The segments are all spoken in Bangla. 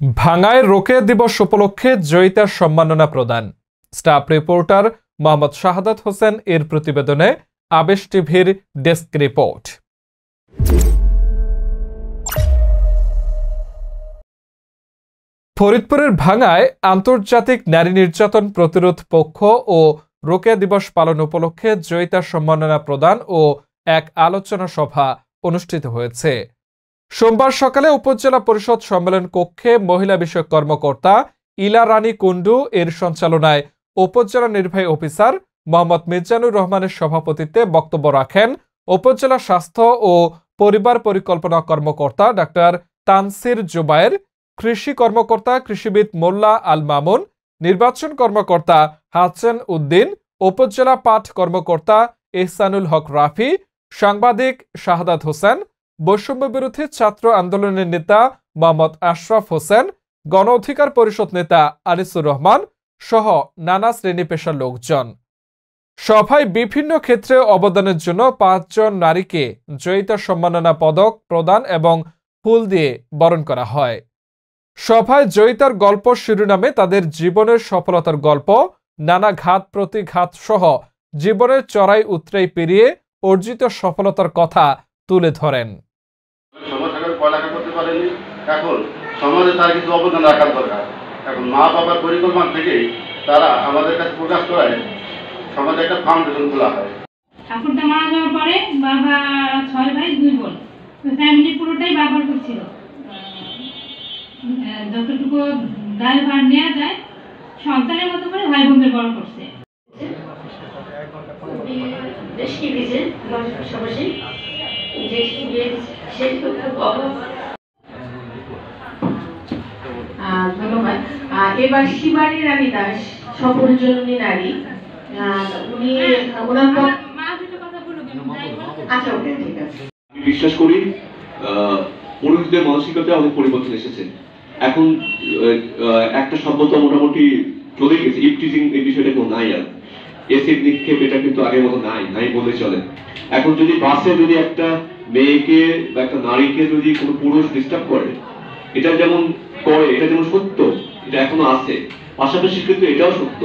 ভাঙ্গায় রোকেয়া দিবস উপলক্ষে জয়িতার সম্মাননা প্রদান। স্টাফ রিপোর্টার মোহাম্মদ শাহাদাত হোসেন এর প্রতিবেদনে আবেশ টিভির ডেস্ক রিপোর্ট। ফরিদপুরের ভাঙ্গায় আন্তর্জাতিক নারী নির্যাতন প্রতিরোধ পক্ষ ও রোকেয়া দিবস পালন উপলক্ষে জয়িতার সম্মাননা প্রদান ও এক আলোচনা সভা অনুষ্ঠিত হয়েছে। সোমবার সকালে উপজেলা পরিষদ সম্মেলন কক্ষে মহিলা বিষয়ক কর্মকর্তা ইলা রানী কুন্ডু এর সঞ্চালনায় উপজেলা নির্বাহী অফিসার মোহাম্মদ মিজানুর রহমানের সভাপতিত্বে বক্তব্য রাখেন উপজেলা স্বাস্থ্য ও পরিবার পরিকল্পনা কর্মকর্তা ডাক্তার তানসির জুবায়ের, কৃষি কর্মকর্তা কৃষিবিদ মোল্লা আল মামুন, নির্বাচন কর্মকর্তা হাসান উদ্দিন, উপজেলা পাঠ কর্মকর্তা ইহসানুল হক রাফি, সাংবাদিক শাহাদাত হোসেন, বৈষম্য বিরোধী ছাত্র আন্দোলনের নেতা মোহাম্মদ আশরাফ হোসেন, গণ অধিকার পরিষদ নেতা আনিসুর রহমান সহ নানা শ্রেণী পেশার লোকজন। সভায় বিভিন্ন ক্ষেত্রে অবদানের জন্য ৫ জন নারীকে জয়িতা সম্মাননা পদক প্রদান এবং ফুল দিয়ে বরণ করা হয়। সভায় জয়িতার গল্প শিরোনামে তাদের জীবনের সফলতার গল্প, নানা ঘাত প্রতিঘাত সহ জীবনের চড়াই উতরাই পেরিয়ে অর্জিত সফলতার কথা তুলে ধরেন। পড়ালেখা করতে পারেনি, এখন সমাজে তার কিছু অবদান রাখার দরকার। এখন মা বাবার পরিকল্পনা থেকেই তারা আমাদের কাছে প্রকাশ করায় সমাজে একটা ফাউন্ডেশন খোলা হয়। ঠাকুরদা মারা যাওয়ার পরে বাবা 6 ভাই 2 বোন, ফ্যামিলি পুরোটাই বাবার উপর ছিল। যতটুকু দায়ভার নেওয়া যায় সন্তানের মতো করে ভাই বোনদের বড় করছে। বেশ কি দিয়েছে আমার পাশাপাশি ধন্যবাদ। এবার শিবানী রানী দাস সফলজননী নারী, উনি ওনার আচ্ছা ওকে ঠিক আছে। বিশ্বাস করি পুরুষদের মানসিকতায় অনেক পরিবর্তন এসেছে। এখন একটা শব্দ তো মোটামুটি চলে গেছে, ইপটিজিং এই বিষয়টা কেউ নাই, আর এসিড নিক্ষেপ এটা কিন্তু আগের মতো নাই বলে চলে। এখন যদি বাসে যদি একটা মেয়েকে বা একটা নারীকে যদি কোনো পুরুষ ডিস্টার্ব করে, এটা যেমন করে, এটা যেমন সত্য, এটা এখনো আছে। পাশাপাশি কিন্তু এটাও সত্য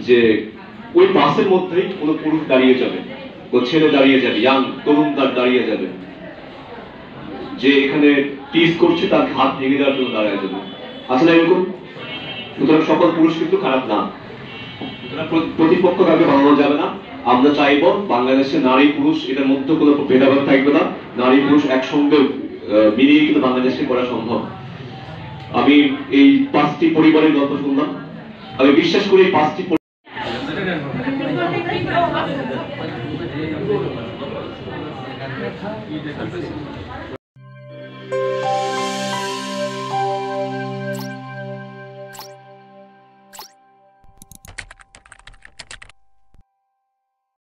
যে ওই বাসের মধ্যেই কোনো পুরুষ দাঁড়িয়ে যাবে, ও ছেলে দাঁড়িয়ে যাবে, ইয়াং তরুণ দাঁড়িয়ে যাবে, যে এখানে টিজ করছে তার হাত ভেঙে দেওয়ার জন্য দাঁড়িয়ে যাবে। আসলে এরকম। সুতরাং সকল পুরুষ কিন্তু খারাপ না, প্রতিপক্ষ কাউকে বানানো যাবে না। আমরা চাইব বাংলাদেশে নারী পুরুষ এটার মধ্যে কোনো ভেদাভেদ থাকবে না, নারী পুরুষ একসঙ্গে মিলিয়ে কিন্তু বাংলাদেশে করা সম্ভব। আমি এই 5টি পরিবারের গল্প শুনলাম, আমি বিশ্বাস করি এই 5টি